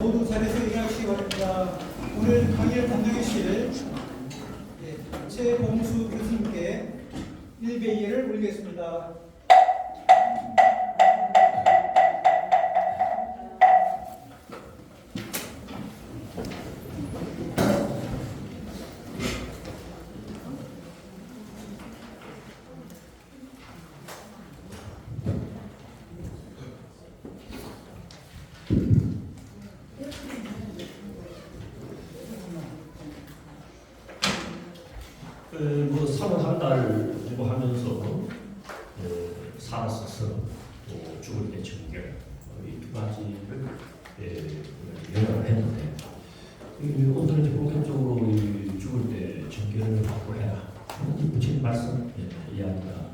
모두 자리에서 일어나시기 바랍니다. 오늘 강의를 담당하실 최봉수 교수님께 1배예를 올리겠습니다. 뭐 3월 한 달 정도 하면서 살았어서 또 죽을 때 정결 이 두 가지를 연락을 했는데 오늘은 이제 본격적으로 이 죽을 때 정결을 확보해라 부처님 말씀 이야기가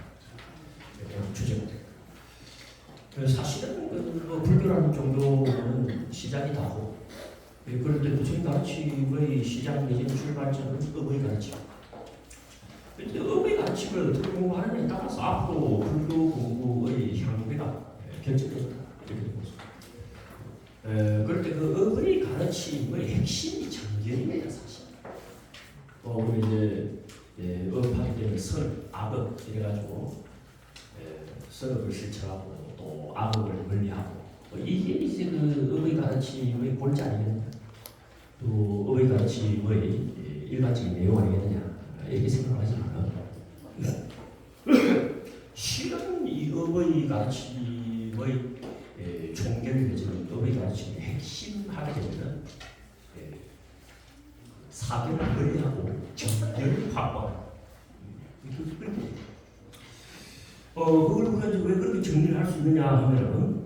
주제가 돼요. 사실은 뭐 불교라는 종교는 시작이 다고 그럴 때 부처님 가르침의 시작 내지는 출발점은 의의 가르침. 의의 가르침을 어떻게 공부하느냐에 따라서 앞으로 불교 공부의 향후가 결정된다 이렇게 보습니다. 그럴 때 그 의의 가르침의 핵심이 정결입니다 사실. 우리 이제 업하게 되면 선, 악업 이래가지고 선업을 실천하고 또 악업을 멀리하고 이게 이제 그 의의 가르침의 골자리입니다. 또 의의 가르침의 일반적인 내용 아니겠느냐. 이렇게 생각하지만 실은 이 의의 가르침의 종결 내지는 의의 가르침의 핵심하게 되면 사견을 멀리하고 정결을 확보하는 그걸 우리가 왜 그렇게 정리를 할 수 있느냐 하면은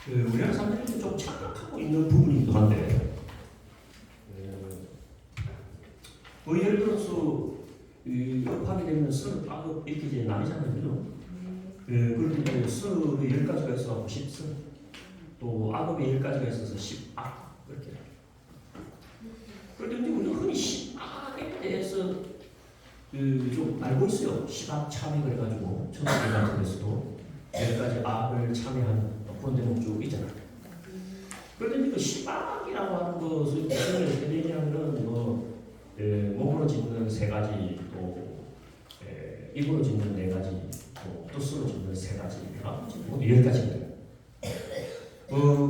우리나라 사람들이 좀 착각하고 있는 부분이기도 한데 예를 들어서 업하게 되면 선, 악업 이렇게 이제 나뉘잖아요. 그죠? 그런데 이제 선의 10가지가 있어서 10선 또 악업의 10가지가 있어서 10악 그렇게 그런데 우리가 흔히 10악에 대해서 좀 알고 있어요. 10악 참회 그래가지고 천수교 같은 데서도 10가지 악을 참회하는 그런 대목 쭉 있잖아요. 그런데 그 시박이라고 하는 것을 무슨 어떻게 되냐면은 몸으로 짓는 3가지 또 입으로 짓는 4가지 또 뜻으로 짓는 3가지 모두 10가지입니다.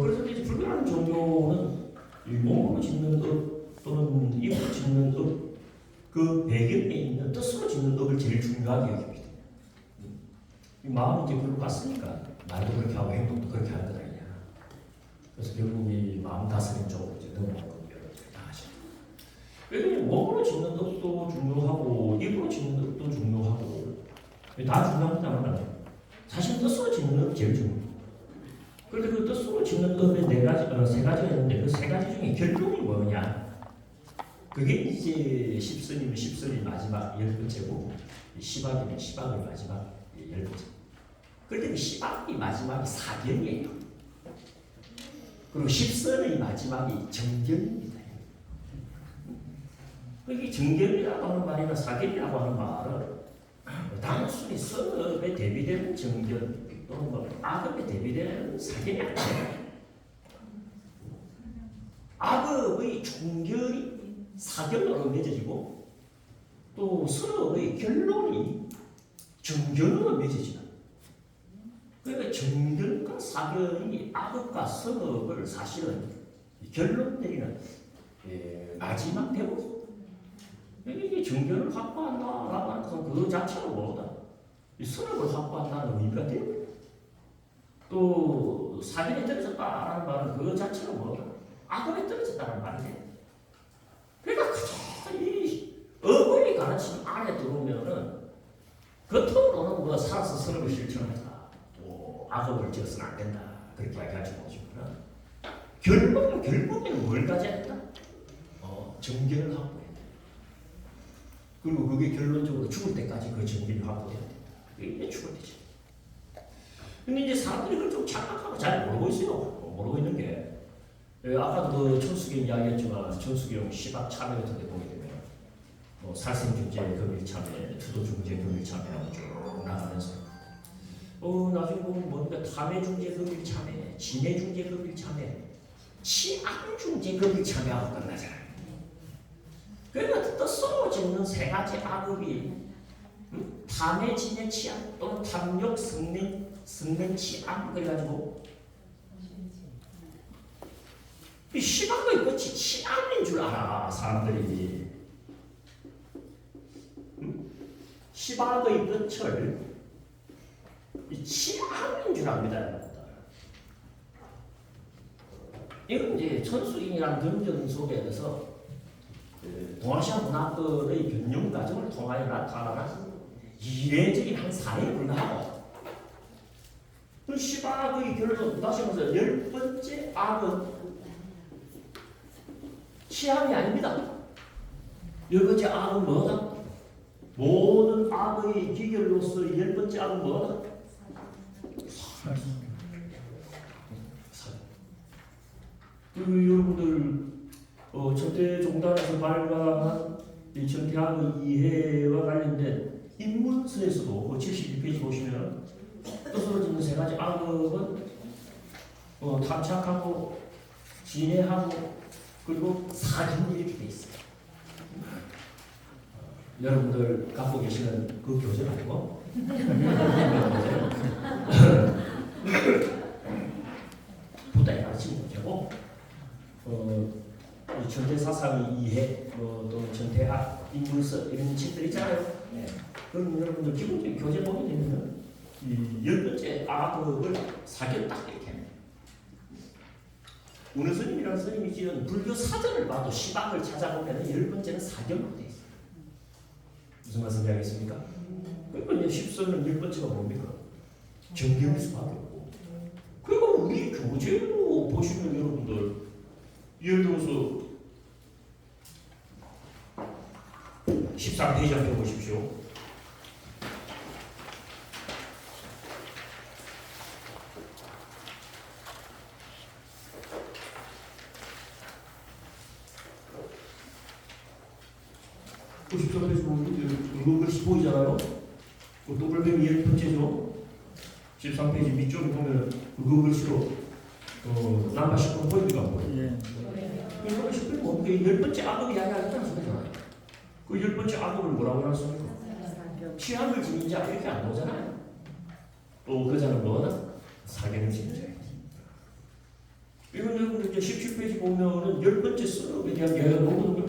그래서 이제 불교라는 종교는 이 몸으로 짓는 업 또는 입으로 짓는 업 그 배경에 있는 뜻으로 짓는 업을 제일 중요하게 여깁니다. 이 마음이 이제 그걸로 갔으니까 말도 그렇게 하고 행동도 그렇게 하는 것 아니냐. 그래서 결국 이 마음 다스림 쪽으로 이제 넘어가는 겁니다. 다 하시죠. 그래서 몸으로 짓는 업도 중요하고 입으로 짓는 업도 중요하고 다 중요합니다만 사실 뜻으로 짓는 업이 제일 중요해요. 그런데 그 뜻으로 짓는 업에 3가지가 있는데 그 3가지 중에 결론이 뭐냐? 그게 이제 10선이면 10선이 마지막 10번째고 10악이면 10악의 마지막 10번째. 그런데 그 10악이 마지막이 사견이에요. 그리고 10선의 마지막이 정견입니다. 이 정견이라고 하는 말이나 사견이라고 하는 말은 단순히 선업에 대비되는 정견 또는 악업에 대비되는 사견이 아니에요. 악업의 종결이 사견으로 맺어지고 또 선업의 결론이 정견으로 맺어지는 그러니까 정견과 사견이 악업과 선업을 사실은 결론 내리는 마지막 대목. 이게 정견을 확보한다라고 하는 것은 그 자체로 뭐다. 선업을 확보한다는 의미가 돼요. 또 사견에 떨어졌다라는 말은 그 자체로 뭐다. 악업에 떨어졌다는 말이에요. 그러니까 그저 이 업의 가르침 안에 들어오면은 겉으로는 뭐 살아서 선업을 실천한다. 악업을 지어서는 안 된다. 그렇게 이야기하지 못하지만 결국에는 뭘 가져야 된다? 정견을 확보해야 된다. 그리고 그게 결론적으로 죽을 때까지 그 정견이 확보돼야 된다. 이게 죽을 때죠. 근데 이제 사람들이 그걸 좀 착각하고 잘 모르고 있어요. 모르고 있는 게 아까도 그 천수경 이야기했지만 천수경 시박 참여 같은 데 보게 되면 살생중재 금일참회, 투도중재 금일참회하고 쭉 나가면서 나중에 보면 뭔가 탐해중재 금일참회, 진해중재 금일참회, 치악중재 금일참회하고 끝나잖아요. 그러니까 뜻으로 짓는 세 가지 악업이 탐해, 진해, 치악 또는 탐욕, 승능, 치악 그래가지고 이 시방의 끝이 치악인 줄 알아 사람들이. 시방의 끝을 이 치악인 줄 압니다, 여러분들. 이건 이제 천수인이라는 경전 속에서 동아시아 문화권의 변형 과정을 통하여 나타나는 이례적인 한 사례에 불과하고, 그 시박의 결론 다시 말해서 10번째 악은 치함이 아닙니다. 10번째 악은 뭐다? 모든 악의 기결로서 10번째 악은 뭐다? 여러분들 천태종단에서 발간한 이 천태학의 이해와 관련된 인문서에서도 72페이지 보시면 뜻으로 짓는 세 가지 악업은 탐착하고 진해하고 그리고 사기 이렇게 돼 있어요. 여러분들 갖고 계시는 그 교재 말고 부다에 가르치는 교재고 이 천태 사상의 이해, 또 천태학, 인문서 이런 책들 있잖아요. 네. 그럼 여러분들 기본적인 교재 보게 되면 이 10번째 악업을 사견 딱 이렇게 합니다. 운의 스님이라는 스님이 지은 불교 사전을 봐도 시방을 찾아보면 10번째는 사견으로 되어 있어요. 무슨 말씀인지 알겠습니까? 그러니까 이제 10선은 10번째가 뭡니까? 정경일 수밖에 없고. 그리고 우리 교재로 보시면 여러분들 예를 들어서 13페이지 한번 보십시오. 그 13페이지 보면 글씨 보이잖아요. 그 동글뱀이 10번째죠. 13페이지 밑쪽에 보면 그 글씨로 남바 10번 보입니까? 이거 10번 뭐 10번째 악업이 이야기하겠다는 소리잖아요. 그 10번째 악업을 뭐라고 했습니까? 취함을 지닌 자 이렇게 안 나오잖아요. 또 그 자는 뭐다? 사견을 지닌 자예요. 이건 여러분들 이제 17페이지 보면은 10번째 수업에 대한 이야기가 나오거든요.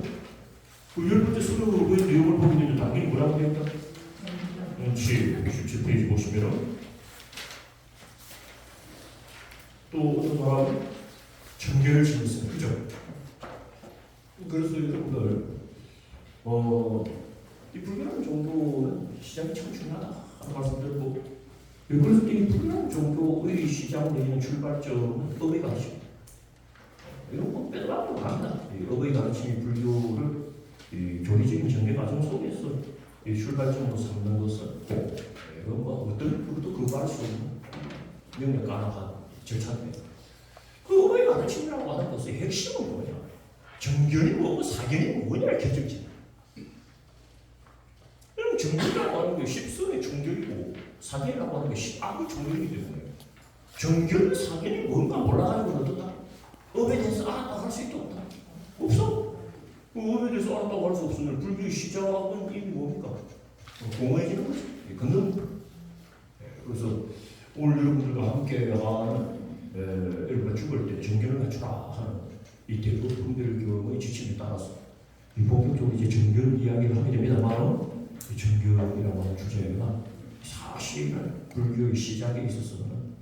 그 10번째 수업의 내용을 보게 되면 당연히 뭐라고 되어 있다? 17페이지 보시면은 또 어떤 사람은 정결을 지냈어요. 그죠? 그래서 여러분들 이 불교라는 종교는 시작이 참 중요하다 하는 말씀드리고, 그래서 이 불교라는 종교의 시작을 내리는 출발점은 업의 가르침. 이런 거 빼더라도 합니다. 업의 가르침이 불교를 교리적인 전개 과정 속에서 출발점으로 삼는 것은 이건 뭐 어떤 누구도 금발할 수 없는 명백가능한 절차입니다. 그 업의 가르침이라고 하는 것의 핵심은 뭐냐? 정견이 뭐고 사견이 뭐냐를 결정짓는. 그럼 정견이라고 하는 게 십선의 종결이고 사견이라고 하는 게 십악의 종결이기 때문에 정견, 사견이 뭔가 몰라가지고 어떻다? 업에 대해서 알았다고 할 수 있다 없다? 없어. 그 업에 대해서 알았다고 할 수 없으면 불교의 시작은 이게 뭡니까? 공허해지는 거지. 근데 그래서 오늘 여러분들과 함께 하는 여러분가 죽을 때 정견을 갖추라 하는 이 대도 분별교의 지침에 따라서 이 본격적으로 이제 정견 이야기를 하게 됩니다만, 이 정견이라고 하는 주제가 사실은 불교의 시작에 있어서는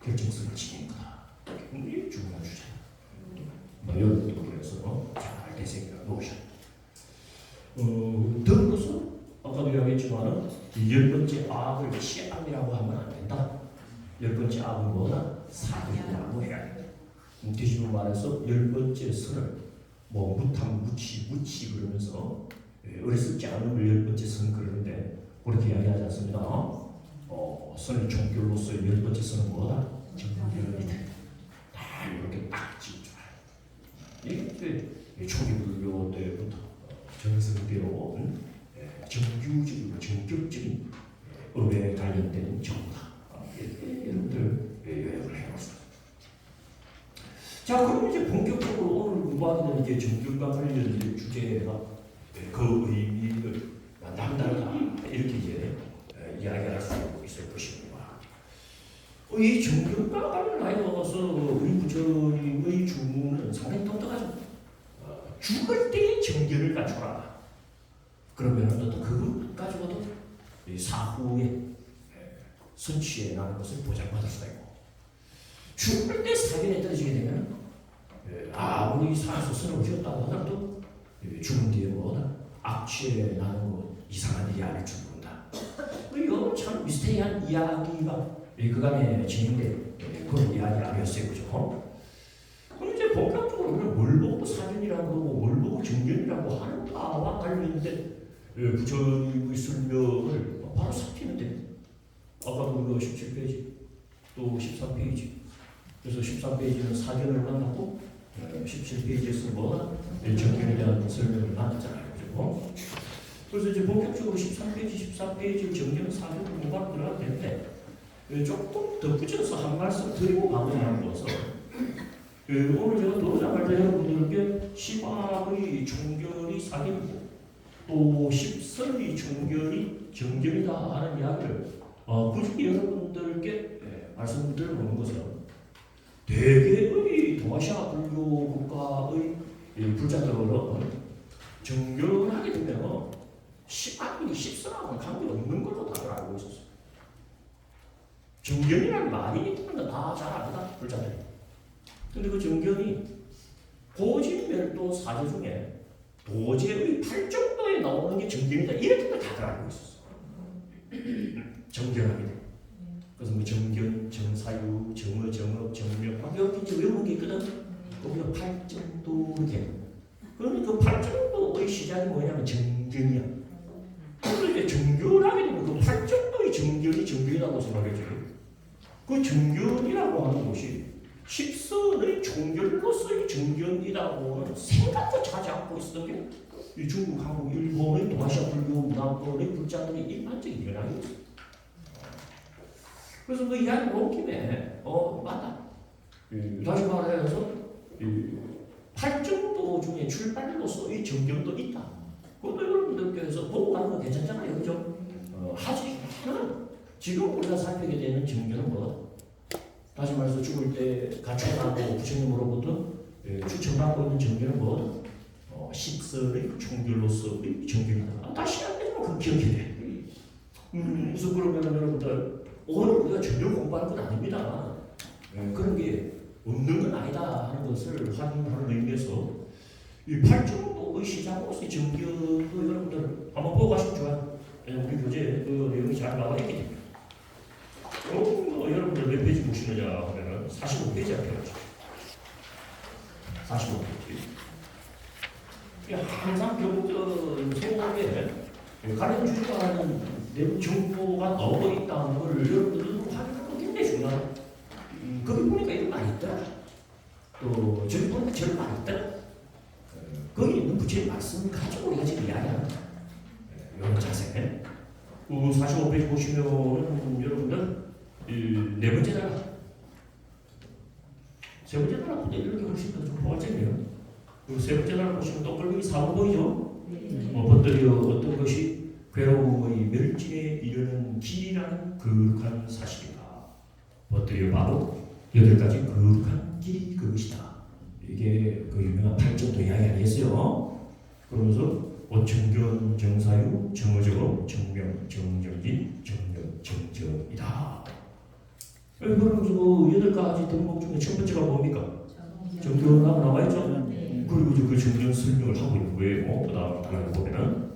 결정성을 지닌 거다. 이게 중요한 주제다. 여러분도 그래서 잘 대새겨 놓으셔야 돼요. 더 것은 아까도 이야기했지만은 이 10번째 악을 치암이라고 하면 안 된다. 10번째 악은 뭐다? 사견이라고 해야 된다. 뒤집어 말해서 10번째 선을 무탐, 무치 그러면서 어리석지 않음을 10번째 선 그러는데 그렇게 이야기하지 않습니다. 선의 종결로서 10번째 선은 뭐다? 정결이다. 다 이렇게 딱 짚어줘요. 이게 초기 불교 때부터 정성대로 정규적이고 전격적인 업에 관련된 정보다. 이렇게 여러분들 요약을 해봤습니다. 자, 그럼 이제 본격적으로 오늘 공부하게 되는 이제 정규과 관련 주제가 그 의미를 남다르다 이렇게 이제 이야기할 수 있을 것입니다. 이 정규과 관련하여서 우리 부처님의 주문은 상당히 똑똑하죠. 죽을 때의 정견을 갖춰라. 그러면 또 그것 가지고도 사후에 선취해 나는 것을 보장받을 수가 있고, 죽을 때 사견에 떨어지게 되면 아무리 산에서 선을 지었다고 하더라도 죽은 뒤에 뭐다 악취에 나는 뭐 이상한 일이 아닐 줄 모른다. 이거 참 미스테리한 이야기가 그간에 진행된 그런 이야기 아니었어요, 그죠? 그럼 이제 본격적으로 뭘 보고 사견이라고 그러고 뭘 보고 정견이라고 하는가와 관련된 부처님의 설명을 바로 살피는데, 아까도 그 17페이지 또 13페이지, 그래서 13페이지는 사견을 만나고 17페이지에서 뭐가 정견에 대한 설명을 만났잖아요, 그죠? 그래서 이제 본격적으로 13페이지, 14페이지 정견 사견 공부하러 들어가야 되는데 조금 덧붙여서 한 말씀 드리고 마무리하는 것은 오늘 제가 도로장할 때 여러분들께 시박의 종결이 사견이고 또 십설의 종결이 정견이다 하는 이야기를 굳이 여러분들께 말씀드려보는 것은 대개의 동아시아 불교 국가의 불자들은 정결하게 되면 시박이 십설하고는 관계없는 걸로 다들 알고 있었어요. 정견이라는 말이 있다는 다 잘 압니다, 불자들이. 근데 그 정견이 고진멸도 사조 중에 도제의 8정도에 나오는 게 정견이다, 이렇게 다들 알고 있었어. 정견하게 돼. 그래서 뭐 정견, 정사유, 정어, 정업, 정명 막 이렇게 이제 외우는 게 있거든. 거기가 8정도 이렇게. 그러면 그 8정도의 시작이 뭐냐면 정견이야. 그래서 이제 정견하게 되면 그 8정도의 정견이 정견이라고 생각했죠. 그 정견이라고 하는 것이 십선의 종결로서의 정견이라고는 생각조차 하지 않고 있었던 게 이 중국, 한국, 일본의 동아시아 불교 문화권의 불자들이 일반적인 현상이었어요. 그래서 그 이야기를 온 김에 맞다. 다시 말해서 8정도 중에 출발로서의 정견도 있다. 그것도 여러분들께서 보고 가는 거 괜찮잖아요, 그죠? 하지만 지금 우리가 살피게 되는 정견은 뭐? 다시 말해서 죽을 때 가출하고 부처님으로부터 추천받고 있는 정견은 뭐? 십설의 종결로서의 정견이다. 다시 안 되면 그 기억해야 돼. 그래서 그러면 여러분들 오늘 우리가 전혀 공부하는 건 아닙니다. 그런 게 없는 건 아니다 하는 것을 확인하는 의미에서 이 8정도의 시작으로서의 정견도 여러분들 한번 보고 가시면 좋아요. 우리 교재에 그 내용이 잘 나와 있기 때문에. 여러분들 몇 페이지 보시느냐 하면은 45페이지 앞에 가죠. 45페이지. 항상 교육들 속에 가령 주장하는 내용 정보가 넣어 있다는 걸 여러분들도 확인하는 건 굉장히 중요하다. 거기 보니까 이런 말이 있더라. 또 저기 보니까 저런 말이 있더라. 거기 있는 부처의 말씀을 가지고 우리가 지금 이야기하는 이런 자세. 45페이지 보시면 여러분들 네 번째 단락, 세 번째 단락보다 이런 게 훨씬 더 좀 포괄적이에요. 세 번째 단락 보시면 동글뱅이 4번 보이죠? 벗들여 어떤 것이 괴로움의 멸진에 이르는 길이라는 거룩한 사실이다. 벗들여 바로 8가지 거룩한 길이 그것이다. 이게 그 유명한 8정도 이야기 아니겠어요? 그러면서 정견, 정사유, 정어정업, 정명, 정정진, 정명, 정정이다. 그러면서 그 8가지 덕목 중에 첫 번째가 뭡니까? 정견하고 나와있죠? 그리고 이제 그 정견 설명을 하고 있는 거예요. 그 다음 단락을 보면은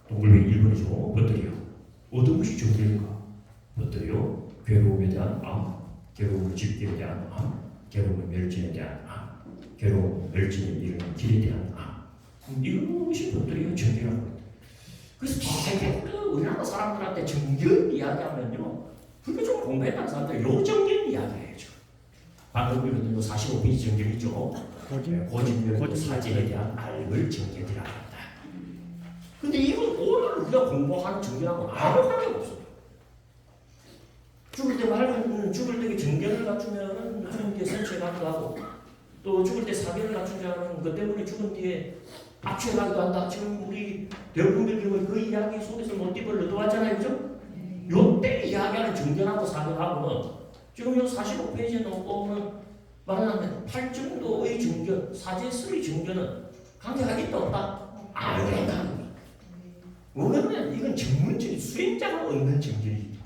동글뱅이 1번이죠. 벗들여. 어떤 것이 정견인가? 벗들여. 괴로움에 대한 암, 괴로움을 집기에 대한 암, 괴로움의 멸진에 대한 암, 괴로움, 멸진에 이르는 길에 대한 암. 이것이 벗들여 정견이라고 합니다. 그래서 되게 우리나라 사람들한테 정견 이야기하면요, 그게 좀 공부했다는 사람들 요정견 이야기해요. 방금 우리는 45페이지 정견이죠. 고진멸도 사제에 대한 알을 정견이라고 한다. 근데 이건 오늘 우리가 공부하는 정견하고 아무 관계가 없어요. 죽을 때 말은 죽을 때 정견을 갖추면은 죽은 뒤에 생체가기도 하고 또 죽을 때 사견을 갖추지 않은 것 때문에 죽은 뒤에 악취가기도 한다. 지금 우리 대부분들 그 이야기 속에서 모티브를 넣어왔잖아요, 그죠? 요때 이야기하는 정견하고 사견하고는 지금 요 45페이지에 놓고는 말하는 팔정도의 정견, 사제스의 정견은 관계가 있다 없다? 아예 관계가. 왜냐면 이건 전문적인 수행자가 얻는 정견이죠.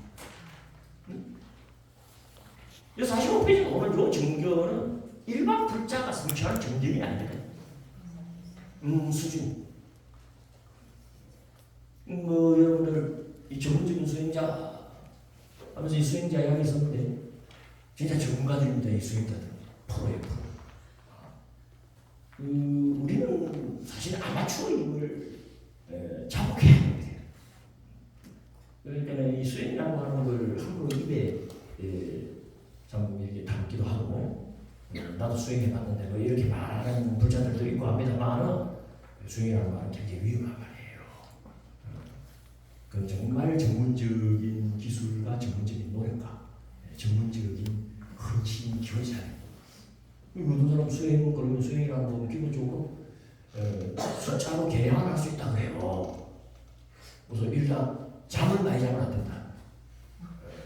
이 45페이지에 오늘 요 정견은 일반 불자가 성취하는 정견이 아니라 수준. 여러분들 이 전문적인 수행자 하면서 이 수행자 이야기 있었는데 진짜 전문가들입니다. 이 수행자들 프로예요, 프로. 우리는 사실 아마추어임을 자복해야 합니다. 그러니까 이 수행이라고 하는 걸 함부로 입에 참 이렇게 담기도 하고 나도 수행해봤는데 뭐 이렇게 말하는 불자들도 있고 합니다만 수행이라는 말은 굉장히 위험한 말이에요. 그 정말 전문적인 기술과 전문적인 노력과 전문적인 헌신 기원사예요. 어떤 사람 수행 그러면 수행이라는 건 기본적으로 숫자로 계량할 수 있다고 해요. 우선 일단 잠을 많이 자면 안 된다.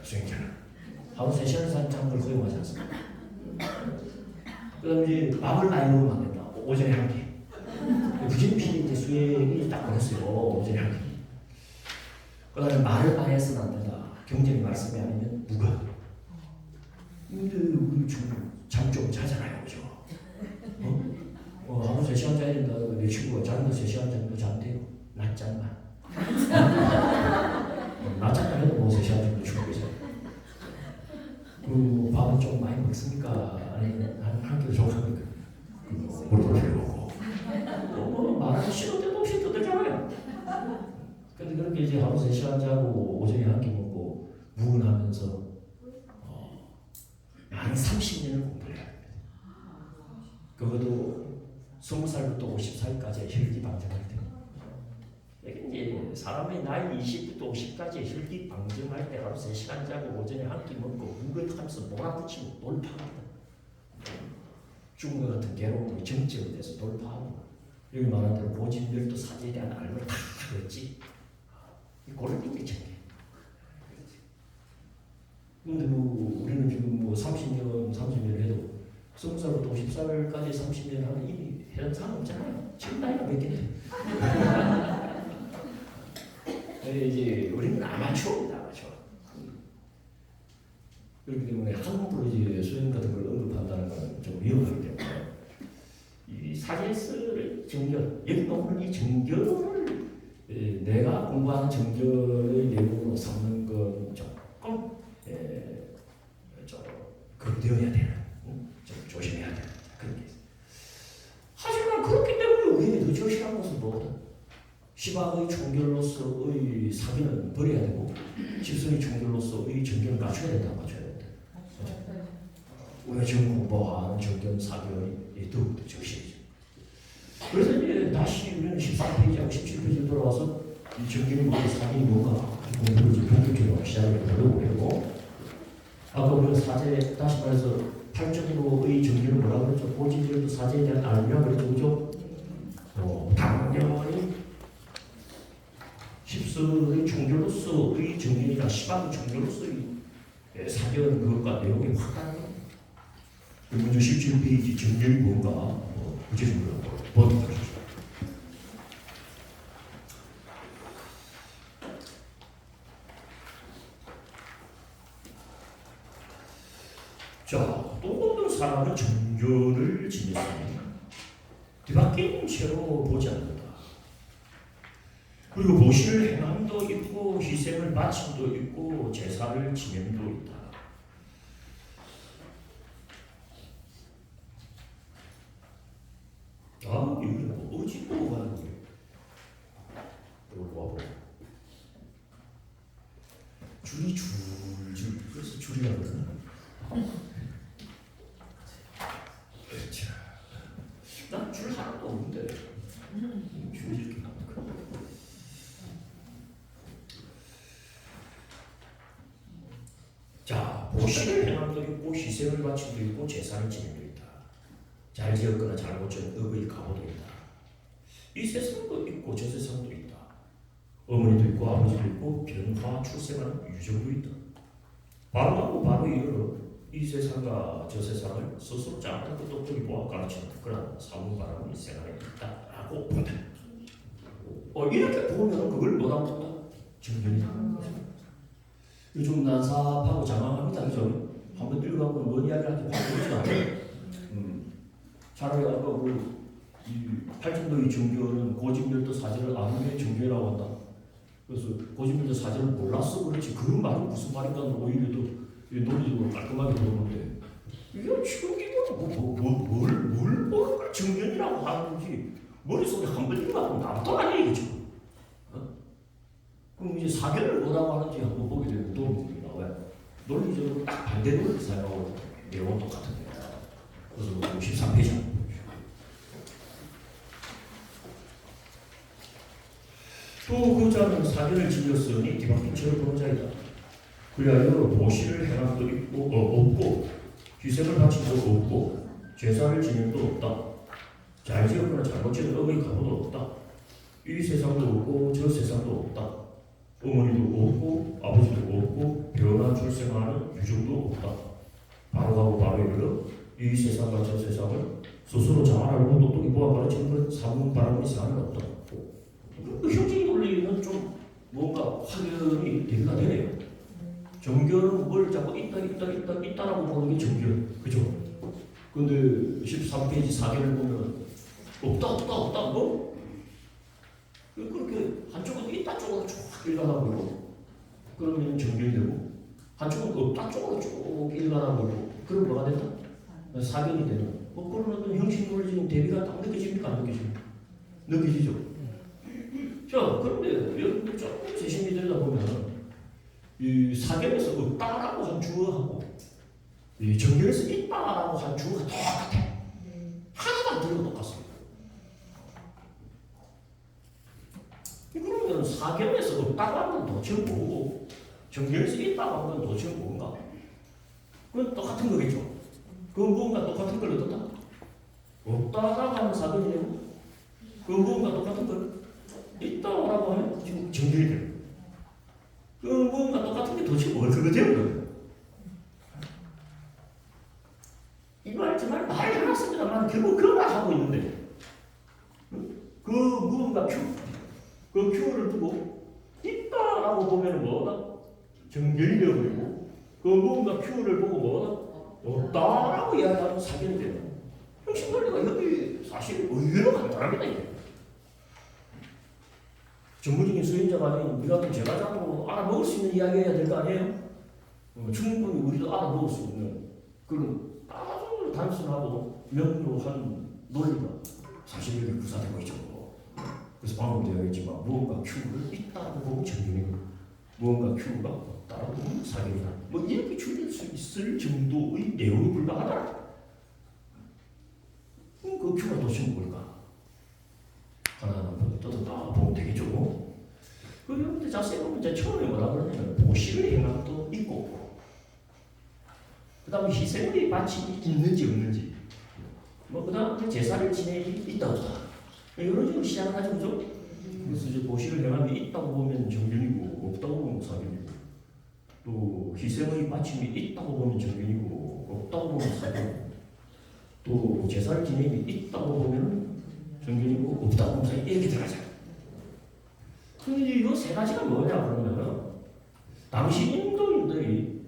수행자는 하루 3시간 잠을 허용하지 않습니다. 그 다음에 이제 밥을 많이 먹으면 안 된다. 오전에 한 끼. 부진필이 이제 수행이 딱 그랬어요. 오전에 한 끼. 그 다음에 말을 많이 해서는 안 된다. 경전이 말씀이 아니면 무가. 근데 우리 잠 좀 자잖아요, 그죠? 하루 3시간 자야 된다. 내 친구가 자는 거 3시간 정도 잔대요. 낮잠만. 낮잠만 해도 뭐 3시간 정도 충분히 그 밥은 좀 많이 먹습니까? 아니면 한 끼도 적습니까? 물도 먹고 말하기 싫을 때도 없이 떠들잖아요. 근데 그렇게 이제 하루 3시간 자고 오전에 한 끼 먹고 묵은하면서 한 30년을 공부를 해야 합니다. 그것도 20살부터 50살까지 혈기방정할 때. 이게 사람의 나이 20부터 50까지 혈기방정할 때 하루 3시간 자고 오전에 한 끼 먹고 묵은하면서 몰아붙이면 돌파합니다. 죽은 것 같은 괴로움이 정적이 돼서 돌파하고 여기 말한 대로 고진별도 사제에 대한 알을 다 그랬지. 그런 게 정해. 근데 뭐 우리는 지금 뭐 30년 해도 20살부터 50살까지 30년 하면 이미 해당 사람 없잖아요. 지금 나이가 몇 개인데. 이제 우리는 아마추어입니다, 아마추어. 그렇기 때문에 함부로 이제 수행 같은 걸 언급한다는 건 좀 위험하기 때문에 이 사제스의 정견, 여기 보면 이 정견을 내가 공부하는 정견의 내용으로 삼는 건 조금 그되어야 되는, 좀 조심해야 되는 그런 게 있어요. 하지만 그렇기 때문에 우리에게 늦어지라는 것은 뭐거든? 시바의 총결로서의 사기는 버려야 되고 집선의 총결로서의 정견을 갖춰야 된다, 갖춰야 된다. 우리가 지금 공부하는 정견, 사견이 더욱더 적시해져. 그래서 이제 다시 우리는 14페이지하고 17페이지에 돌아와서 이 정견이 뭔가, 사견이 뭔가 공부를 이제 본격적으로 시작을 해보려고. 아까 우리가 사제, 다시 말해서 8.5의 정견은 뭐라고 그랬죠? 고지절도 사제에 대한 알미라고 그랬죠, 그죠? 당연히 10서의 종교로서의 정견이나 10악의 종교로서의 사견 그것과 내용이 확 다른 겁니다. 먼저 17페이지 정견이 뭔가 구체적으로 보도록 하시죠. 자, 또 어떤 사람은 정견을 지녔습니다. 뒤바뀐 채로 보지 않는다. 그리고 보시를 행함도 있고 희생을 바침도 있고 제사를 지냄도 있다. 이거 뭐 어디로 가는 거예요? 이걸로 와보고 줄이 줄줄, 그래서 줄이라고 그러나? 난 줄 하나도 없는데 줄이 이렇게 나오니까. 자, 보시를 행함도 있고 희생을 바침도 있고 제사를 지냄도 있다. 잘 지었거나 잘못 지은 업의 가보도 있다. 이 세상도 있고 저 세상도 있다. 어머니도 있고 아버지도 있고 변화 출생하는 유정도 있다. 바로하고 바로 이르러 이 세상과 저 세상을 스스로 짱하고 똑똑히 보아 가르치는 그런 사문바람이 생활에 있다라고 본다. 이렇게 보면 그걸 뭐라고 본다? 정견이다. 요즘 난삽하고 장황합니다. 그죠? 한번 읽어갖고 뭔 이야기할지 바꾸지 않아요. 차라리 아까 이 팔천도의 정교는 고집열도 사제를 아는 게 정교라고 한다. 그래서 고집열도 사제를 몰랐어 그렇지 그 말이 무슨 말인가 오히려 더 논리적으로 깔끔하게 들어보는데 이게 지금 이거 뭘 모르는 걸 정견이라고 하는지 머릿속에 한번 읽어갖고 나부터 아니야 이게 지금. 그럼 이제 사견을 뭐라고 하는지 한번 보게 되면 도움이 됩니다. 왜? 논리적으로 딱 반대 논리를 사용하고 내용은 똑같은데. 그래서 53페이지. 또 그 자는 사견을 지녔으니 뒤바뀐 죄를 보는 자이다. 그리하여 보시를 행함도 있고 없고 희생을 바침도 없고 제사를 지님도 없다. 잘 지었거나 잘못 지은 업의 가보도 없다. 이 세상도 없고 저 세상도 없다. 어머니도 없고 아버지도 없고 변화 출생하는 유정도 없다. 바로 가고 바로 이르러 이 세상과 저 세상을 스스로 잘 알고 똑똑히 보아 가르치는 그런 사문바람이 세상에 없다. 그 형식의 논리는 좀 뭔가 확연히 대비가 되네요. 정견은 뭘 자꾸 있다라고 보는 게 정견, 그죠? 근데 13페이지 4견을 보면 없다 뭐? 그렇게 한쪽은 있다 쪽으로 쭉 일관하고 그러면 정견이 되고 한쪽은 없다 쪽으로 쭉 일관하고 그럼 뭐가 된다? 사견이 되는. 그런 어떤 형식 논리적인 대비가 딱 느껴집니까? 안 느껴집니까? 느껴지죠? 자, 그런데 여러분들 조금 재심이 되다 보면 이 사견에서 없다라고 한 주어하고 이 정견에서 있다라고 한 주어가 똑같아. 하나도 안 틀리고 똑같습니다. 그러면 사견에서 없다고 하는 건 도대체 뭐고 정견에서 있다고 하는 건 도대체 뭔가? 그건 똑같은 거겠죠. 그건 무언가 똑같은 걸 얻었다. 없다라고 하면 사견이고 그건 무언가 똑같은 걸 있다라고 하면 지금 정견이 돼요. 그 무언가 똑같은 게 도대체 뭘 그거 되는 거예요? 이 말 정말 말이 많았습니다만 결국 그 말 하고 있는데 그 무언가 그 큐를 두고 있다라고 보면 뭐다? 정견이 되어버리고 그 무언가 큐를 보고 뭐다? 없다라고 이야기하면 사견이 돼요. 형식 논리가 여기 사실 의외로 간단합니다. 이게. 전문적인 수행자가 아닌 우리 같은 제가자로 알아먹을 수 있는 이야기해야 될 거 아니에요? 충분히 우리도 알아먹을 수 있는 그런 아주 단순하고 명료한 논리가 사실 여기 구사되고 있죠. 그래서 방금 되어 있지만 무언가 큐를 있다고 보면 정견이고 무언가 큐가 없다고 보면 사견이다. 뭐 이렇게 줄일 수 있을 정도의 내용이 불가하다. 그 큐가 도대체 뭘까? 하나하나 뜯어다 보면 되겠죠. 그 여러분들 자세히 보면 이제 처음에 뭐라 그러냐면 보시를 행함도 있고 그 다음에 희생의 바침이 있는지 없는지 그 다음에 제사를 지내기 있다 없다 이런 식으로 시작을 하죠. 그죠? 그래서 이제 보시를 행함이 있다고 보면 정견이고 없다고 보면 사견이고 또 희생의 바침이 있다고 보면 정견이고 없다고 보면 사견이고 또 제사를 지내기 있다고 보면 정견이고 없다고 보면 사견 이렇게 들어가잖아요. 근데 이 세 가지가 뭐냐 그러면 당시 인도인들이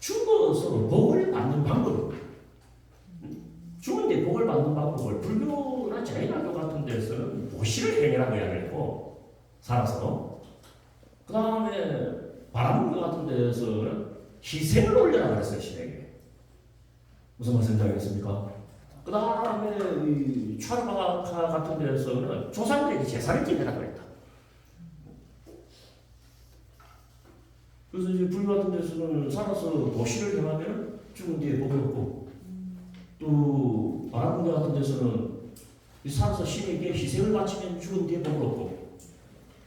죽어서 복을 받는 방법 죽은 뒤 복을 받는 방법을 불교나 자인학교 같은 데서는 보시를 행이라고 이야기했고 살아서 그 다음에 바람교 같은 데서는 희생을 올려라 그랬어요. 신에게 무슨 말씀인지 알겠습니까? 그 다음에 이 차르바카 같은 데서는 조상들에게 제사를 지내라 그랬다. 그래서 이제 불교 같은 데서는 살아서 보시를 행하면 죽은 뒤에 복을 얻고 또 바람군대 같은 데서는 살아서 신에게 희생을 바치면 죽은 뒤에 복을 얻고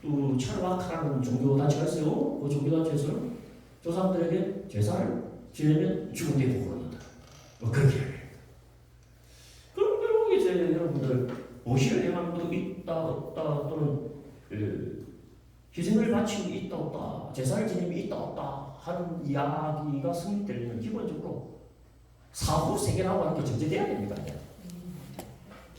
또 차르바카라는 종교단체가 있어요. 그 종교단체에서는 조상들에게 제사를 지내면 죽은 뒤에 복을 얻는다. 그렇게 해요. 그럼 결국 이제 여러분들 보시를 행함도 있다 없다 또는 희생을 바침이 있다 없다 제사를 지냄이 있다 없다 하는 이야기가 성립되려면 기본적으로 사후 세계라고 하는 게 전제돼야 됩니다.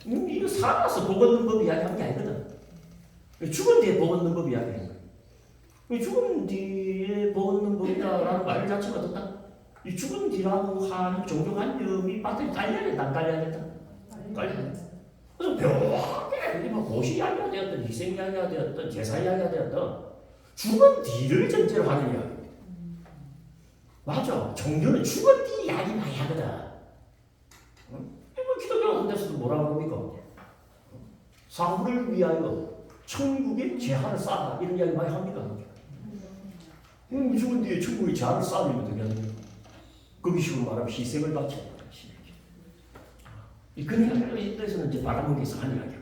이거 살아서 복 얻는 법 이야기하는 게 아니거든. 죽은 뒤에 복 얻는 법 이야기하는 거야. 죽은 뒤에 복 얻는 법이라는 말 자체가 어떻다? 이 죽은 뒤라고 하는 종교관념이 빠뜨리 깔려야 된다, 안 깔려야 된다? 깔려야 된다. 그래서 묘하게 뭐 고시 이야기가 되었든 희생 이야기가 되었든 제사 이야기가 되었든 죽은 뒤를 전제로 하는 이야기. 맞아. 종교는 죽은 뒤 이야기 많이 하거든. 이거 기독교 같은 데서도 뭐라고 그럽니까? 사후를 위하여 천국에 재화를 쌓아 이런 이야기 많이 합니까? 죽은 뒤에 천국에 재화를 쌓으면 어떻게 하는 거야? 거기식으로 말하면 희생을 바쳐야 된다. 그런 데서는 이제 바라보는 게 이상한 이야기야.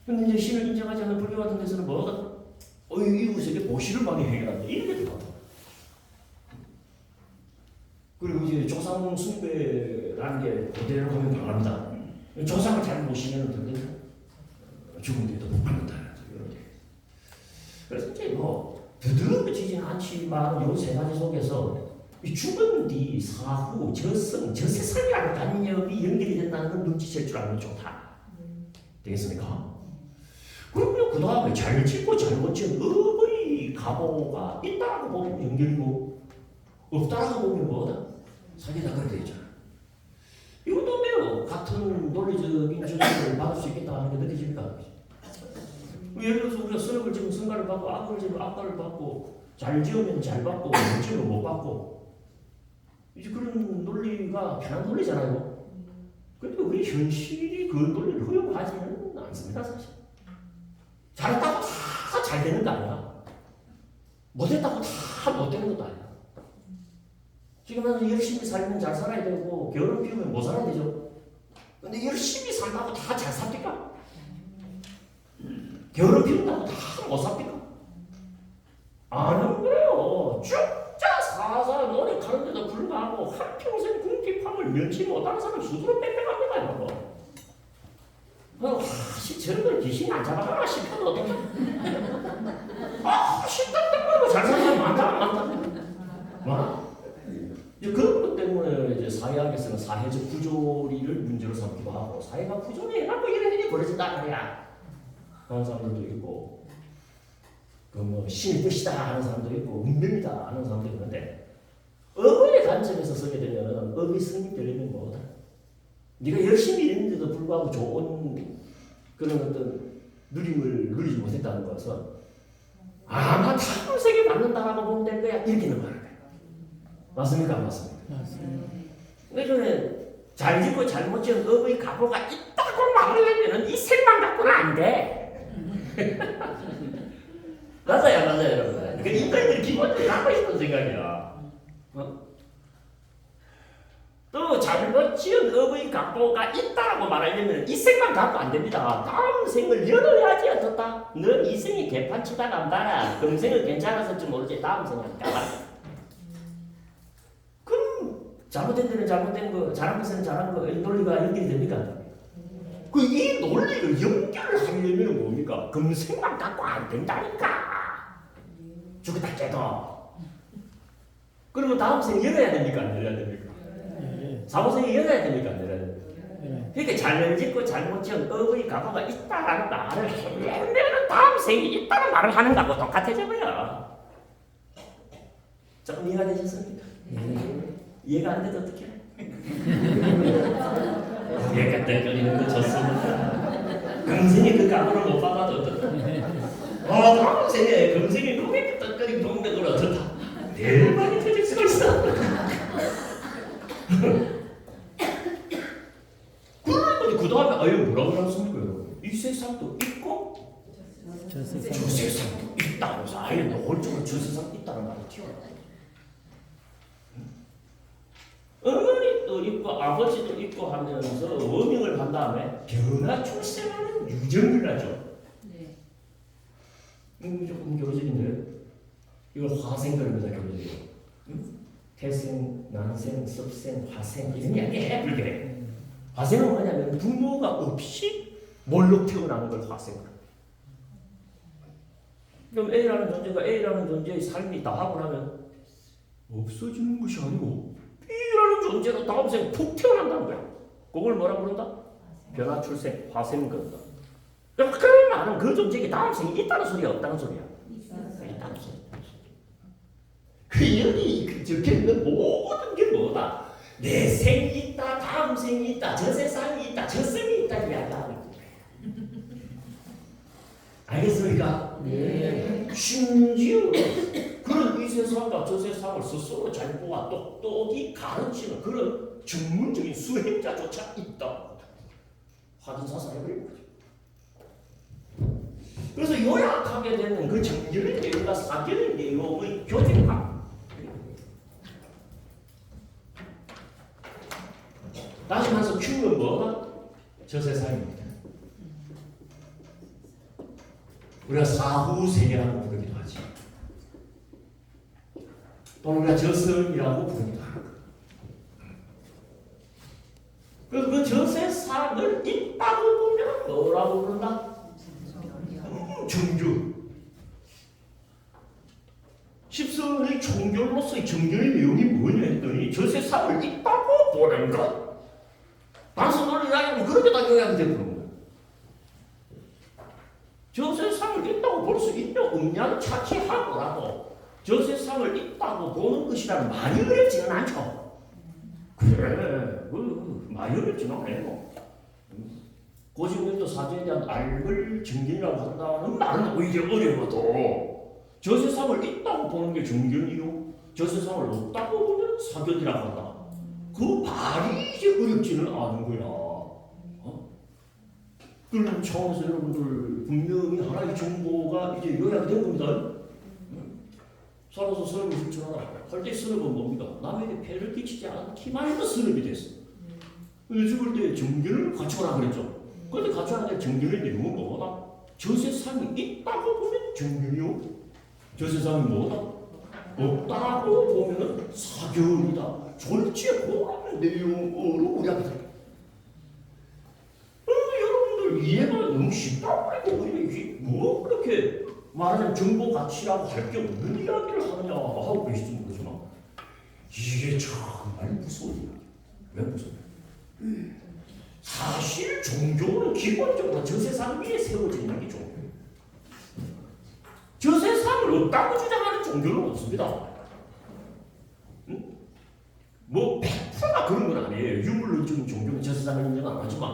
근데 이제 신을 인정하지 않는 불교 같은 데서는 뭐다? 이웃에게 보시를 많이 해결한다. 이런 게 들어간다. 그리고 이제 조상 숭배라는 게 그대로 하면 강합니다. 조상을 잘 모시면 어떻게 죽은 뒤에도 못 받는다. 그래서 이제 뭐 드드러지진 않지만 요 세 가지 속에서 이 죽은 뒤 사후 저승 저세상이라는 단념이 연결이 된다는 걸 눈치챌 줄 알면 좋다. 되겠습니까? 그러면 그 다음에 잘 짓고 잘못 지은 업의 가보가 있다라고 보면 연결이고 없다라고 보면 뭐다? 사기다 그래 되잖아. 이것도 매우 같은 논리적인 증거를 받을 수 있겠다 하는 게 느껴집니까? 예를 들어서 우리가 선업을 지으면 선가를 받고 악을 지으면 악가를 받고 잘 지으면 잘 받고 못 지으면 못 받고 이제 그런 논리가 편한 논리잖아요. 근데 우리 현실이 그 논리를 허용하지는 않습니다, 사실. 잘했다고 다 잘 되는 거 아니야. 못했다고 다 못 되는 것도 아니야. 지금 나는 열심히 살면 잘 살아야 되고 게으름 피우면 못 살아야 되죠. 근데 열심히 산다고 다 잘 삽니까? 게으름 피운다고 다 못 삽니까? 아는 거예요. 진짜 사사 노력하는데도 불구하고 한평생 궁핍함을 면치 못하는 사람 스스로 빽빽합니다. 이거. 저런 걸 귀신이 안 잡아가나 싶어도 어떡해. 식당도 잘 사는 사람 많다 안 많다? 이제 그런 것 때문에 이제 사회학에서는 사회적 부조리를 문제로 삼기도 하고 사회가 부조리해갖고 이런 일이 벌어진다 그래야 하는 사람들도 있고 그 뭐 신의 뜻이다 하는 사람도 있고 운명이다 하는 사람도 있는데 업의 관점에서 서게 되면 업이 성립되려면 뭐다? 네가 열심히 했는데도 불구하고 좋은 그런 어떤 누림을 누리지 못했다는 것은 아마 다음 세계 받는다라고 보면 될 거야 이렇게 넘어가는 거야. 맞습니까? 안 맞습니까? 맞습니다. 그러니까 잘 짓고 잘못 지은 업의 가보가 있다고 말하려면 이 생만 갖고는 안 돼. 맞아요, 여러분. 그 인간들이 기본적으로 갖고 있는 생각이야. 또 잘못 지은 업의 각보가 있다라고 말하려면 이 생만 갖고 안 됩니다. 다음 생을 열어야지 어떻다. 너 이 생이 개판치다가 안 봐라. 금생은 괜찮아서지 모르지 다음 생은 까봐라. 그럼 잘못된 데는 잘못된 거, 잘한 것은 잘한 거, 이 논리가 연결이 됩니까? 그 이 논리를 연결하려면 뭡니까? 금생만 갖고 안 된다니까. 죽었다 깨도. 그러면 다음 생 열어야 됩니까? 안 열어야 됩니까? 사후생에 열어야 됩니까? 안 열어야 됩니까? 그러니까 잘못 짓고 잘못 지은 업의 가보가 있다라는 말을 하면 다음 생이 있다는 말을 하는 거하고 똑같아져요. 조금 이해가 되셨습니까? 이해가 안 돼도 어떡해? 고개가 땡겨지는 거 좋습니다. 금생이 그 가보를 못 받아도 어떡해? 다음 생에 금생이 고개가 땡겨지는 동백으로 어떻다? 대박이 터질 수가 있어. 그러면 그 다음에 아예 뭐라고 하셨습니까? 이 세상도 있고 저 세상도 있다고 해서 아예 노골적으로 저 세상 있다는 말을 튀어나와요. 어머니도 있고 아버지도 있고 하면서 워밍을 한 다음에 변화 출생하는 유전을 하죠. 조금 교조적인데요. 이걸 화생설입니다. 교조적이요. 태생, 난생, 습생, 화생 이런 이야기 해 불교에. 화생은 뭐냐면 부모가 없이 몰록 태어나는 걸 화생을. 그럼 A라는 존재가 A라는 존재의 삶이 다 하고 나면 없어지는 것이 아니고 B라는 존재로 다음 생에 푹 태어난다는 거야. 그걸 뭐라 부른다? 변화 출생, 화생 그런다. 그 말은 그 존재가 다음 생에 있다는 소리야, 없다는 소리야? 있다는 소리야. 그 여기 적혀있는 모든 게 뭐다? 내 생이 있다, 다음 생이 있다, 저 세상이 있다, 저 생이 있다 이야기하는 거야. 알겠습니까? 네. 심지어 그런 이 세상과 저 세상을 스스로 잘 보아 똑똑히 가르치는 그런 전문적인 수행자조차 있다. 화든사살해버린 거죠. 그래서 요약하게 되는 그 정결의 내용과 사결의 내용의 교집합. 다시 말해서 Q는 뭐다? 저 세상입니다. 우리가 사후세계라고 부르기도 하지. 또는 우리가 저승이라고 부르기도 하고. 그래서 그 저세상을 있다고 보면 뭐라고 부른다? 정규. 십선의 종결로서의 정결의 내용이 뭐냐 했더니 저세상을 있다고 보는 것. 단순하게 이야기하면 그렇게 다 요약이 되는 거야. 저 세상을 있다고 볼 수 있냐 없냐를 차치하고라도 저 세상을 있다고 보는 것이란 많이 어렵지는 않죠. 그래, 많이 어렵지는 않아요. 고지문도 사제에 대한 알을 정견이라고 한다는 말은 오히려 어려워도 저 세상을 있다고 보는 게 정견이요, 저 세상을 없다고 보면 사견이라고 한다. 그 말이 이제 어렵지는 않은 거야. 그런 차원에서 여러분들 분명히 하나의 정보가 이제 요약이 된 겁니다. 살아서 선업을 실천하라. 할 때 선업은 뭡니까? 남에게 폐를 끼치지 않기만 해도 선업이 됐어. 죽을 때 정견을 갖추라 그랬죠. 그런데 갖춰야 될 정견의 내용은 뭐다? 저 세상이 있다고 보면 정견이요, 저 세상이 뭐다? 없다고 보면 사견이다. 졸지에 그런 내용으로 우리가 이해가 너무 쉽다고 해도 우리가 뭐 그렇게 말하자면 정보 가치라고 할 게 없는 이야기를 하느냐 하고 계시는 거지만 이게 정말 무서운 이야기. 왜 무서워요? 사실 종교는 기본적으로 저 세상 위에 세워져 있는 게 종교예요. 저 세상을 없다고 주장하는 종교는 없습니다. 뭐 100%가 그런 건 아니에요. 유물론적인 종교는 저 세상을 인정 안 하지만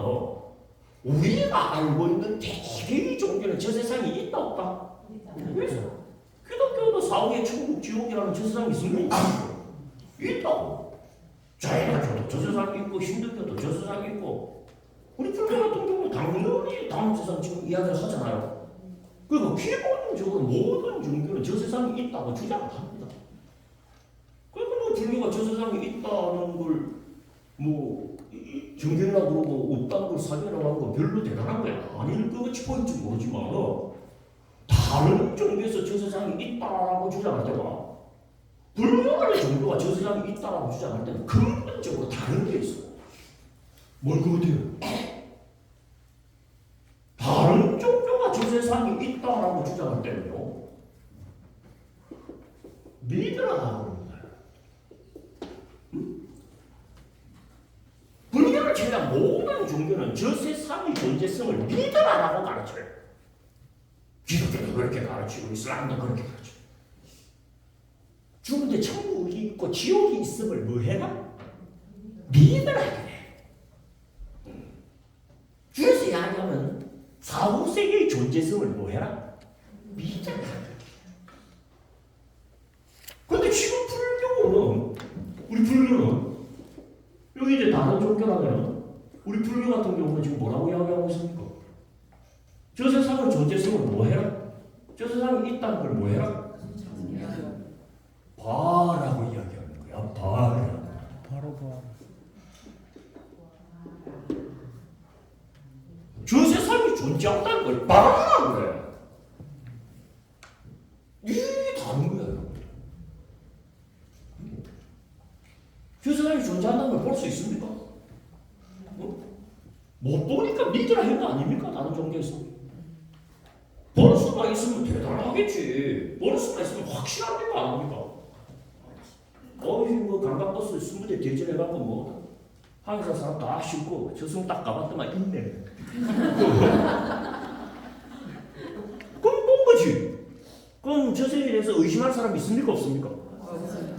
우리가 알고 있는 대개의 종교는 저 세상이 있다 없다? 그래서 기독교도 사후에 천국 지옥이라는 저 세상이 있습니까? 있다고. 자연교도 저 세상이 있고 힌두교도 저 세상이 있고 우리 불교 같은 경우는 당연히 다음 세상 지금 이야기를 하잖아요. 그러니까 기본적으로 모든 종교는 저 세상이 있다고 주장을 합니다. 그러니까 뭐 불교가 저 세상에 있다는 걸 뭐 정견이라고 그러고 없다는 걸 사견이라고 하는 거 별로 대단한 거야. 아닐 것 같이 보일지 모르지만 다른 종교에서 저 세상이 있다라고 주장할 때와 불교의 종교가 저 세상이 있다라고 주장할 때는 근본적으로 다른 게 있어. 뭘 그 같아요? 다른 종교가 저 세상이 있다라고 주장할 때는요, 믿으라고. 불교를 제외한 모든 종교는 저 세상의 존재성을 믿으라라고 가르쳐요. 기독교도 그렇게 가르치고 이슬람도 그렇게 가르쳐요. 죽은데 천국이 있고 지옥이 있음을 뭐 해라? 믿으라 그래. 줄여서 이야기하면 사후세계의 존재성을 뭐 해라? 믿으라. 그런데 지금 불교는, 우리 불교는 여기 이제 다른 종교라면 우리 불교 같은 경우는 지금 뭐라고 이야기하고 있습니까? 저 세상의 존재성을 뭐 해라? 저 세상에 있다는 걸 뭐 해라? 봐라고 이야기하는 거야. 봐라. 바로 봐. 저 세상이 존재한다는 걸 봐라 그래. 이게 다른 거야. 저 사람이 존재한다는 걸 볼 수 있습니까? 못 보니까 믿으라 한 거 아닙니까? 다른 종교에서. 볼 수만 있으면 대단하겠지. 볼 수만 있으면 확실합니까? 안 합니까? 뭐 관광버스 20대 대전해갖고 뭐 항상 사람 다 싣고 저승 딱 가봤더만 있네. 그럼 본 거지. 그럼 저승에 대해서 의심할 사람 있습니까? 없습니까?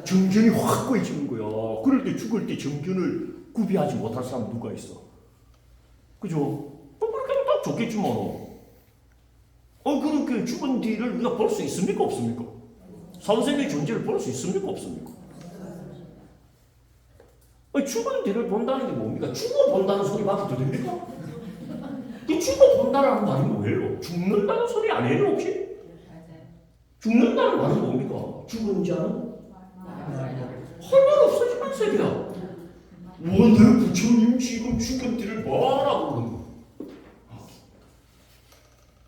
정견이 확 꼬이지는 거야. 그럴 때 죽을 때 정견을 구비하지 못할 사람 누가 있어? 그죠? 그렇게 하면 딱 좋겠지 뭐. 그렇게 죽은 뒤를 우리가 볼 수 있습니까? 없습니까? 선생의 존재를 볼 수 있습니까? 없습니까? 죽은 뒤를 본다는 게 뭡니까? 죽어본다는 소리밖에 들립니까? 이 죽어본다라는 말이 뭐예요? 죽는다는 소리 아니에요 혹시? 죽는다는 말은 뭡니까? 죽은 자는 할 말 없어지는 세계야. 내 부처님 지금 죽은 뒤를 뭐라고 그러는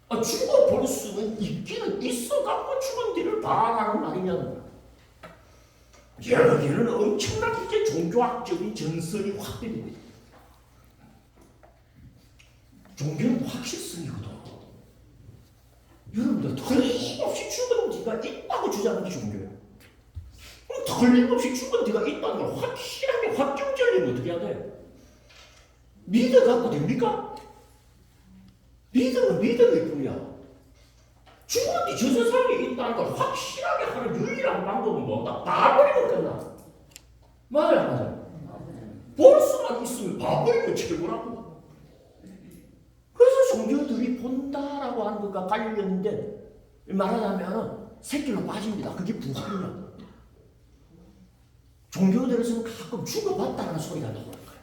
거야? 죽어볼 수는 있기는 있어갖고 죽은 뒤를 봐라는 말이냐는. 여기는 엄청나게 종교학적인 전설이 확대됩니다. 종교는 확실성이거든. 여러분들 틀림없이 죽은 뒤가 있다고 주장하는 게 종교예요. 틀림없이 죽은 뒤가 있다는 걸 확실하게 확정적이면 어떻게 해야 돼? 믿어갖고 됩니까? 믿으면 믿음일 뿐이야. 죽은 뒤 저 세상에 있다는 걸 확실하게 하는 유일한 방법은 뭐다? 봐버리면 끝나. 맞아요, 맞아요. 볼 수만 있으면 봐버리면 최고라고. 그래서 종교들이 본다라고 하는 것과 관련된 말하자면 새끼로 빠집니다. 그게 부활이야. 종교들에서는 가끔 죽어봤다는 소리가 나오는 거예요.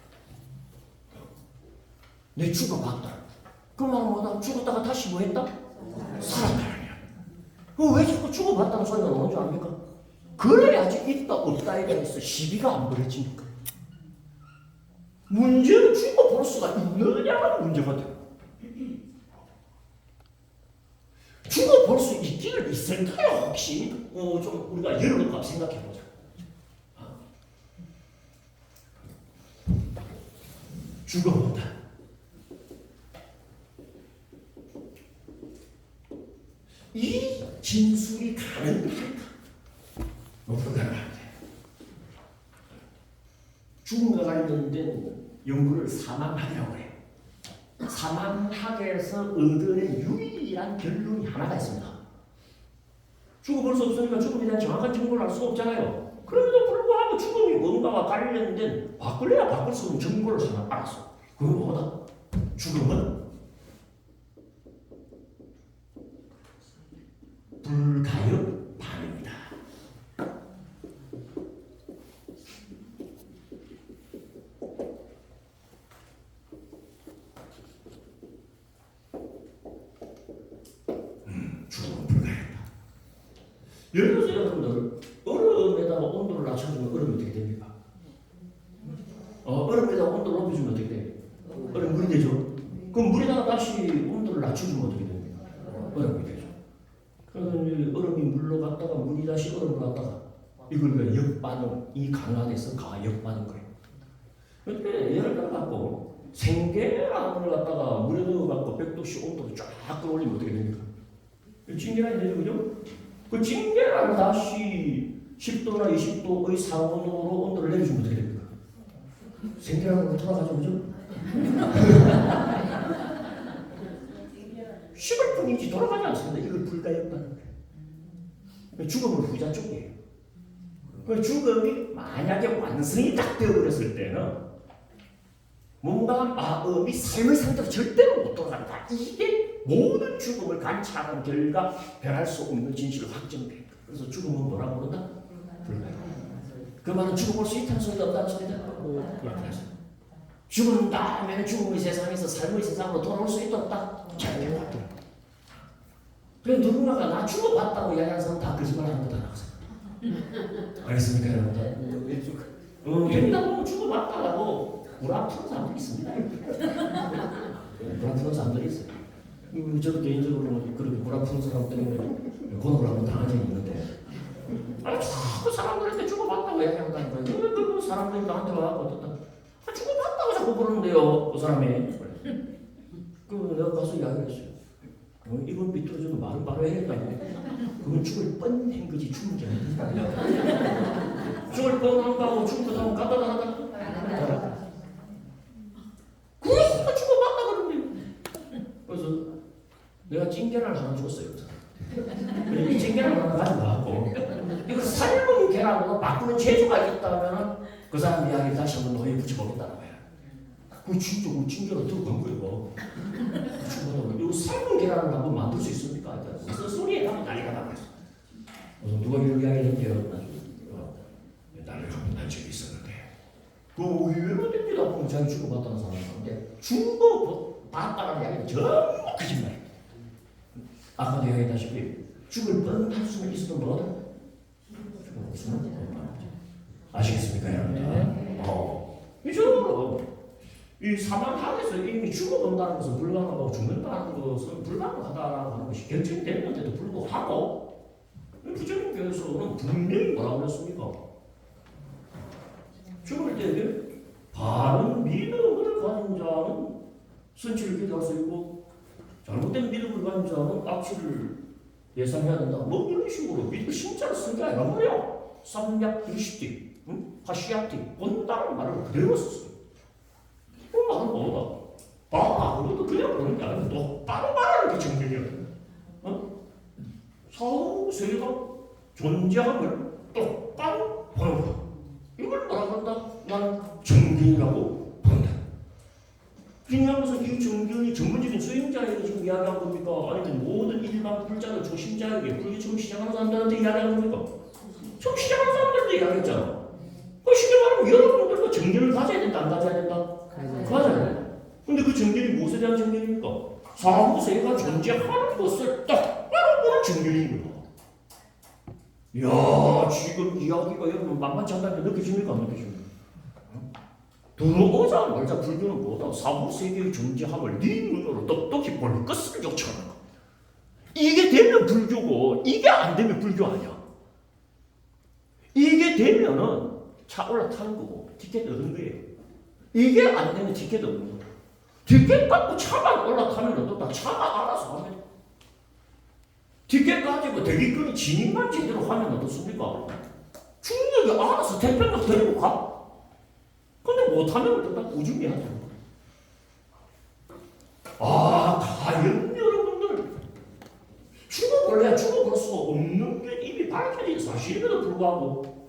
내 죽어봤다. 그 말은 뭐다? 죽었다가 다시 뭐 했다? 살았다. 왜 자꾸 죽어봤다는 소리가 나오는 줄 압니까? 그래야지 있다 없다에 대해서 시비가 안 벌어지니까. 문제는 죽어볼 수가 있느냐가 문제가 돼요. 죽어볼 수 있기는 있을까요 혹시? 좀 우리가 열어놓고 생각해보자. 죽어본다. 이 진술이 가능할까? 불가능합니다. 죽음과 관련된 연구를 사망학이라고 해요. 사망학에서 얻어낸 유일한 결론이 하나가 있습니다. 죽어볼 수 없으니까 죽음에 대한 정확한 정보를 알 수가 없잖아요. 그럼에도 불구하고 죽음이 뭔가와 관련된 바꿀래야 바꿀 수 없는 정보를 하나 알았어. 그건 뭐다? 죽음은 불가역 반입니다. 죽음은 불가역이다. 예를 들어서 여러분들 얼음에다가 온도를 낮춰주면 얼음이 어떻게 됩니까? 얼음에다가 온도를 높여주면 어떻게 돼요? 얼음 물이 되죠. 그럼 물에다가 다시 온도를 낮춰주면 어떻게 됩니까? 얼음이 되죠. 그러면 얼음이 물로 갔다가 물이 다시 얼음으로 갔다가 이걸 역반응이 강화돼서 가역반응 거예요. 그런데 예를 들어갖고 생계란을 갖다가 물에 넣어갖고 100도씨 온도를 쫙 끌어올리면 어떻게 됩니까? 징계란이 되죠, 그죠? 그 징계란을 다시 10도나 20도의 상온으로 온도를 내려주면 어떻게 됩니까? 생계란으로 돌아가죠, 그죠? 식을 뿐이지 돌아가지 않습니다. 이걸 불가역반응. 죽음은 후자 쪽이에요. 죽음이 만약에 완성이 딱 되어버렸을 때는 뭔가 마음이 삶의 상태로 절대로 못 돌아간다. 이게 모든 죽음을 관찰한 결과 변할 수 없는 진실을 확정됩니다. 그래서 죽음은 뭐라고 그런다? 불가역. 그 말은 죽어볼 수 있다는 소리다 없다는 소리다? 그렇죠. 죽은 다음에는 죽음의 세상에서 삶의 세상으로 돌아올 수 있다 없다? 절대로 없다. 그래 누군가가 나 죽어봤다고 이야기하는 사람 다 거짓말하는 거다 라고 생각합니다. 알겠습니까 여러분들? 된다고 죽어봤다라고 불아프는 사람들이 있습니다. 불아프는 사람들이 있어요. 저도 개인적으로 그렇게 불아프는 사람 때문에 고독을 한번 당한 적이 있는데 자꾸 사람들한테 죽어봤다고 이야기한다는 거예요. 그 사람들이 나한테 와서 어떻다 주고받다고 자꾸 그러는데요 그 사람이. 그 내가 가서 이야기를 했어요. 이건 비뚤어져도 말은 바로 해야겠다고. 그건 죽을 뻔한 거지 죽은 게 아니야. 죽을 뻔한 거하고 죽은 거하고 가다가 그래서 주고받다 그러는데. 그래서 내가 찐계란을 하나 줬어요. 이 찐계란을 하나 가져가고 이거 삶은 계란으로 바꾸는 재주가 있다면 그 사람 이야기 다시 한번 너에 붙여보겠다는 거야. 그 진짜 그 찐계란 들어간 거예요. 이거 삶은 계란을 한번 만들 수 있습니까? 무슨 소리에 하면 난리가 나고 그래서 누가 이런 이야기를 했대요. 나를 한번 적이 있었는데 그 의외로 됩니다. 보면 자기 주고받다는 사람인데 주고받다는 이야기는 전부 거짓말이에요. 아까도 이야기했다시피 죽을 뻔할 수는 있어도 뭐다? 죽을 수는 없다. 아시겠습니까 여러분들? 이쪽으로 이 사망하에서 이미 죽어본다는 것은 불가능하고 죽는다는 것은 불가능하다라고 하는 것이 결정이 됐는데도 불구하고 부정교에서는 분명히 뭐라고 그랬습니까? 죽을 때 바른 믿음을 가진 자는 선취를 기대할 수 있고 잘못된 믿음을 가진 자는 악취를 예상해야 된다. 뭐 이런 식으로 믿음 신자를 쓴 게 아니란 말이야. 삼약 일시티, 하시아티, 본다는 말을 그대로 썼어요. 그 말은 뭐다? 그것도 그냥 그런 게 아니고 똑바로 말하는 게 정경이야. 사후세계가 존재함을 똑바로 보는 거야. 이걸 뭐라 그런다? 난 정경이라고 본다. 중요한 것은 이 정경이 전문적인 수행자에게 지금 이야기한 겁니까? 아니면 모든 일반 불자들 초심자에게 불교 처음 시작하는 사람들한테 이야기하는 겁니까? 처음 시작하는 사람들한테 이야기했잖아. 쉽게 말하면 여러분들도 정경을 가져야 된다, 안 가져야 된다? 가져야. 근데 그 정경이 무엇에 대한 정경입니까? 사후세계가 존재하는 것을 똑바로 보는 정경인 거야. 이야, 지금 이야기가 여러분 만만치 않다는 게 느껴집니까? 안 느껴집니까? 들어오자 말자 불교는 뭐다? 사후세계의 존재함을 네 눈으로 똑똑히 볼 것을 요청하는 거야. 이게 되면 불교고 이게 안 되면 불교 아니야. 이게 되면은 차 올라타는 거고 티켓 얻은 거예요. 이게 안 되면 티켓 얻는 거야. 티켓 받고 차만 올라타면 어떻다? 차가 알아서 하면 티켓 가지고 대기권이 진입만 제대로 하면 어떻습니까? 중력이 알아서 태평양 데리고 가. 근데 못하면 어떻다? 우중이 하죠. 과연 여러분들 죽어볼래야 죽어볼 수가 없는 게 이미 밝혀진 사실임에도 불구하고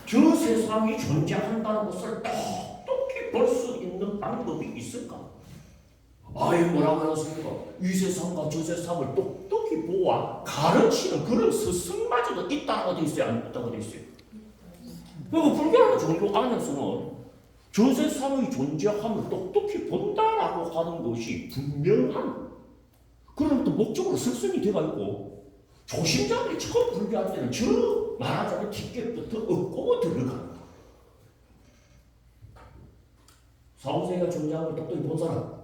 저 세상이 존재한다는 것을 똑똑히 볼 수 있는 방법이 있을까? 뭐라고 했습니까? 이 세상과 저 세상을 똑똑히 보아 가르치는 그런 스승마저도 있다고 돼 있어요? 안 있다고 돼 있어요? 그리고 불교라는 종교 안에서는 저 세상의 존재함을 똑똑히 본다라고 하는 것이 분명한 그런 또 목적으로 설정이 되어 있고 조심자들이 처음 불교할 때는 저 말하자면 티켓부터 얻고 들어가는 거야. 사후세계가 존재함을 똑똑히 본 사람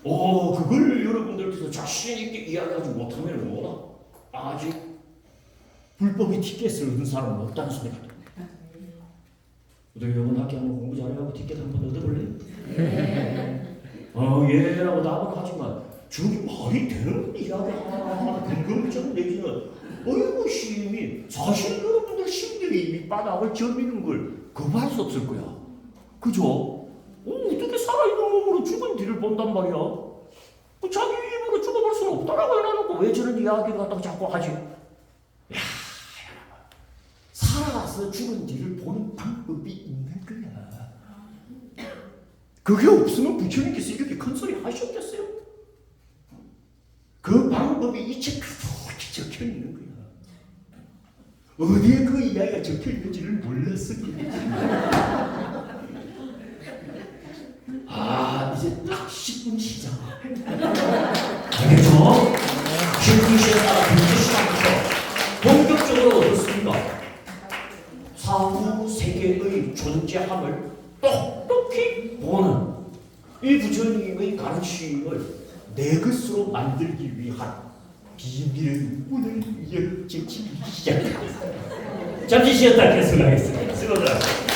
그걸 여러분들께서 자신있게 이야기하지 못하면 뭐다? 아직 불법의 티켓을 얻은 사람은 없다는 소리가 됩니다. 너희 이번 학기 한번 공부 잘해가고 티켓 한번 얻어볼래? 예라고 답은 하지만 저기 말이 되는 이야기 하나 궁금증 내지는 의구심이 사실 여러분들 심들이 밑바닥을 저미는 걸 거부할 수 없을 거야. 그죠? 어떻게 살아있는 몸으로 죽은 뒤를 본단 말이야. 자기 입으로 죽어볼 수는 없다라고 해놔놓고 왜 저런 이야기를 갖다가 자꾸 하지? 살아서 죽은 뒤를 보는 방법이 있는 거야. 그게 없으면 부처님께서 이렇게 큰 소리 하셨겠어요? 그 방법이 이 책 그렇게 적혀 있는 거야. 어디에 그 이야기가 적혀 있는지를 몰랐어. 이제 딱 10분 시작. 알겠죠? 10분 시작하다 분수 시간부터 본격적으로 어떻습니까? 사후 세계의 존재함을 똑똑히 보는 이 부처님의 가르침을 내 것으로 만들기 위한 비밀의 문을 열기 시작합니다. 잠시 쉬었다 계속하겠습니다. 수고들 하셨습니다.